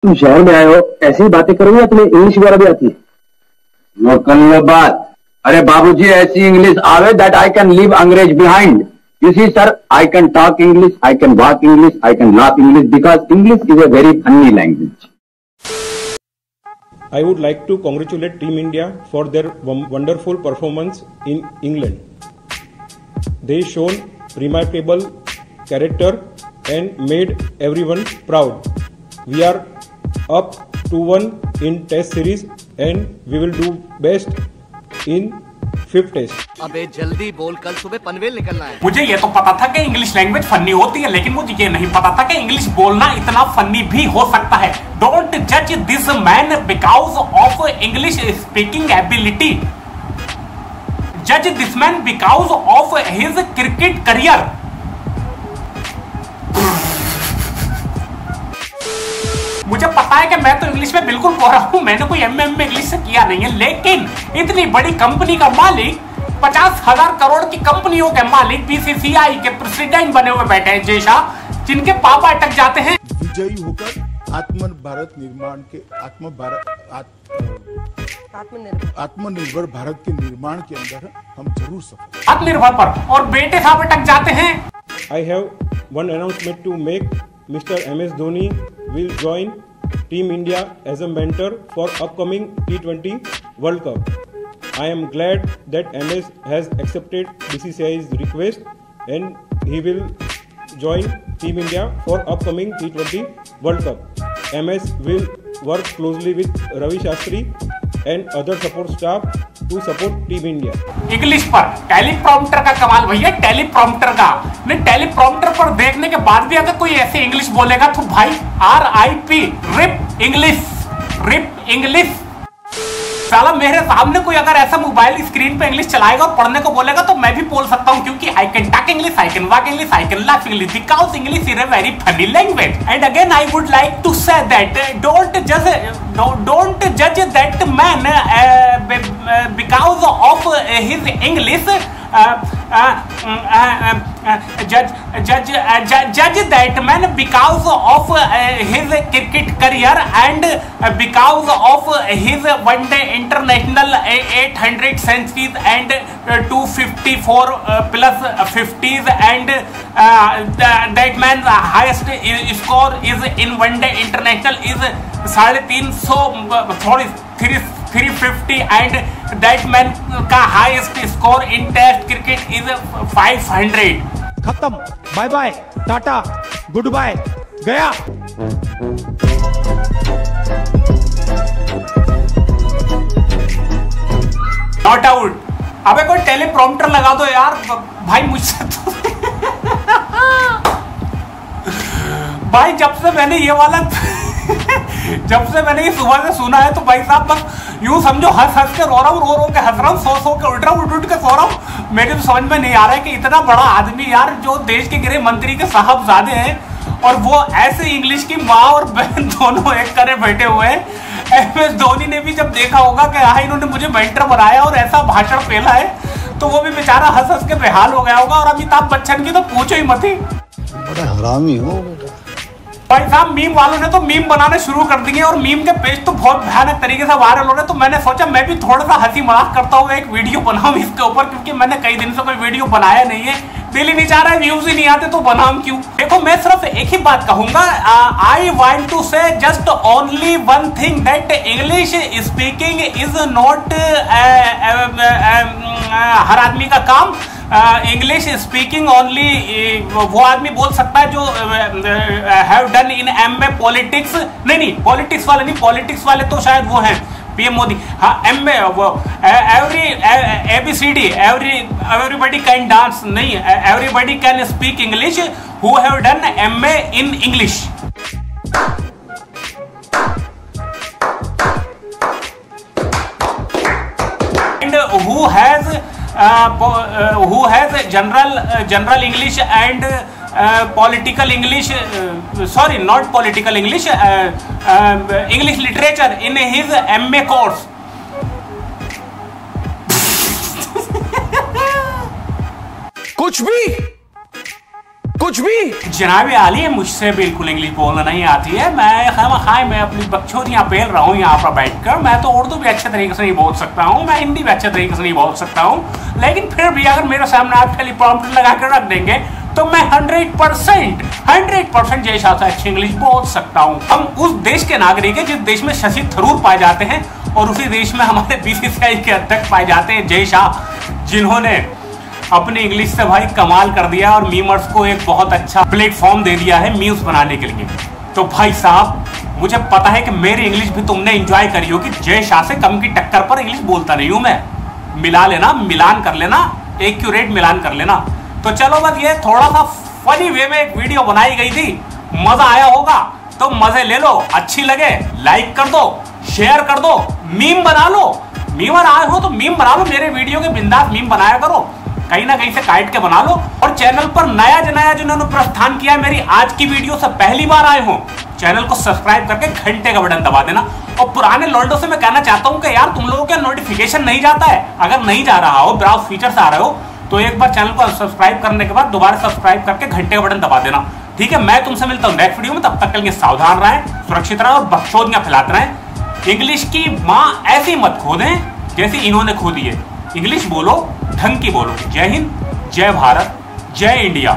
तुम शहर में आए हो, ऐसी बातें करोगे या तुम्हें इंग्लिश वगैरह भी आती है? लोकल बात। अरे बाबूजी, ऐसी इंग्लिश आवे दैट आई कैन लीव अंग्रेज behind. You see, sir, I can talk English, I can walk English, I can laugh English because English is a very funny language. I would like to congratulate Team India for their wonderful performance in England. They shown remarkable character and made everyone proud. We are up 2-1 in Test series and we will do best in 5th Test. अबे जल्दी बोल, कल सुबह पनवेल निकलना है। मुझे ये तो पता था कि इंग्लिश लैंग्वेज फनी होती है, लेकिन मुझे ये नहीं पता था कि इंग्लिश बोलना इतना फनी भी हो सकता है। डोंट जज this man because of English speaking ability, जज this man because of his cricket career. मुझे पता है कि मैं तो इंग्लिश में बिल्कुल कोरा हूं, मैंने कोई एमए में इंग्लिश से किया नहीं है, लेकिन इतनी बड़ी कंपनी का मालिक, 50,000 करोड़ की कंपनियों के मालिक, बीसीसीआई के प्रेसिडेंट बने हुए बैठे हैं जय शाह, जिनके पापा अटक जाते हैं। विजयी होकर आत्मनिर्भर निर्माण के आत्मनिर्भर भारत के निर्माण के अंदर हम जरूर सफल। आत्मनिर्भर पर और बेटे साहब अटक जाते हैं। I have one announcement to make. Mr. MS Dhoni will join Team India as a mentor for upcoming T20 World Cup. I am glad that MS has accepted BCCI's request and he will join Team India for upcoming T20 World Cup. MS will work closely with Ravi Shastri and other support staff to support Team India. English पर teleprompter का कमाल भैया, teleprompter का नहीं, teleprompter पर देखने के बाद भी अगर कोई ऐसे इंग्लिश बोलेगा तो भाई RIP, rip English, rip English. साला मेरे सामने कोई अगर ऐसा मोबाइल स्क्रीन पे इंग्लिश चलाएगा और पढ़ने को बोलेगा तो मैं भी बोल सकता हूँ, क्योंकि I can talk English, I can walk English, I can laugh English because English is a very funny language. And again I would like to say that don't जज that man because of his English, judge that man because of his cricket career and because of his one day international 800 centuries and 254 plus 50s and that man's highest score is in one day international is 350 and that man का highest score in test cricket is 500। खत्म, bye bye, टाटा, goodbye, गया। Not out. अबे कोई teleprompter लगा दो यार भाई मुझसे तो भाई जब से मैंने ये सुबह से सुना है तो भाई साहब बस यूं समझो हंस हंस के रो रहा हूँ, रो के हंस रहा हूँ, सो के उठ रहा हूँ, उठ के सो रहा हूँ। मेरे तो समझ में नहीं आ रहा है कि इतना बड़ा आदमी यार जो देश के गृह मंत्री के साहबजादे हैं और वो ऐसे इंग्लिश की माँ और बहन दोनों एक करे बैठे हुए हैं। MS धोनी ने भी जब देखा होगा कि हाँ इन्होंने मुझे मेंटर बनाया और ऐसा भाषण फेला है तो वो भी बेचारा हंस हंस के बेहाल हो गया होगा। और अमिताभ बच्चन की तो पूछो ही मत ही, बड़ा हरामी हो बेटा। भाई साहब मीम वालों ने तो मीम बनाने शुरू कर दिए और मीम के पेज तो बहुत भयानक तरीके से वायरल हो रहे। तो मैंने सोचा मैं भी थोड़ा सा हंसी मजाक करता हूँ, एक वीडियो बनाऊं इसके ऊपर, क्योंकि मैंने कई दिन से कोई वीडियो बनाया नहीं है, दिल ही नहीं चाह रहा है, व्यूज ही नहीं आते तो बनाऊं क्यों। देखो मैं सिर्फ एक ही बात कहूंगा, I want to say just only one thing that English speaking is not हर आदमी का काम। इंग्लिश स्पीकिंग ओनली वो आदमी बोल सकता है जो have done in MA politics, नहीं पॉलिटिक्स वाले नहीं, पॉलिटिक्स वाले तो शायद वो हैं PM मोदी। हाँ MA वो every ABCD everybody can dance नहीं, everybody can speak English who have done MA in English. And who has general English and political English, sorry not political English, English literature in his MA course। कुछ भी कुछ भी जनाबे आली, मुझसे बिल्कुल English बोलना नहीं आती है। मैं अपनी बकचोदियां पेल रहा हूँ यहाँ पर बैठकर। मैं तो उर्दू भी अच्छे तरीके से नहीं बोल सकता हूँ, मैं हिंदी भी अच्छे तरीके से नहीं बोल सकता हूँ, लेकिन फिर भी अगर मेरे सामने आप टेलीप्रॉम्प्टर लगा कर रख देंगे तो मैं 100% जय शाह से अच्छी इंग्लिश बोल सकता हूँ। हम उस देश के नागरिक हैं जिस देश में शशि थरूर पाए जाते हैं, और उसी देश में हमारे BCCI के अध्यक्ष पाए जाते हैं जय शाह, जिन्होंने अपनी इंग्लिश से भाई कमाल कर दिया और मीमर्स को एक बहुत अच्छा प्लेटफॉर्म दे दिया है मीम्स बनाने के लिए। तो भाई साहब, मुझे पता है कि मेरी इंग्लिश भी तुमने एंजॉय करी होगी। जय शाह से कम की टक्कर पर इंग्लिश बोलता नहीं हूं मैं। मिला लेना, मिलान कर लेना, एक्यूरेट मिलान कर लेना। तो चलो, बस ये थोड़ा सा फनी वे में एक वीडियो बनाई गई थी, मजा आया होगा तो मजे ले लो, अच्छी लगे लाइक कर दो, शेयर कर दो, मीम बना लो। मीमर आए हो तो मीम बना लो, मेरे वीडियो के बिंदास मीम बनाया करो, कहीं ना कहीं से काट के बना लो। और चैनल पर नया जिन्होंने प्रस्थान किया, मेरी आज की वीडियो से पहली बार आए हो, चैनल को सब्सक्राइब करके घंटे का बटन दबा देना। और पुराने लॉन्डो से मैं कहना चाहता हूं कि यार तुम लोगों का नोटिफिकेशन नहीं जाता है। अगर नहीं जा रहा हो, ब्राउज फीचर से आ रहे हो, तो एक बार चैनल को सब्सक्राइब करने के बाद दोबारा सब्सक्राइब करके घंटे का बटन दबा देना, ठीक है। मैं तुमसे मिलता हूं नेक्स्ट वीडियो में, तब तक के लिए सावधान रहें, सुरक्षित रहें और बकचोदियां फैलाते रहें। इंग्लिश की मां ऐसी मत खो दें जैसी इन्होंने खो दी है। इंग्लिश बोलो, ढंग की बोलो। जय हिंद, जय भारत, जय इंडिया।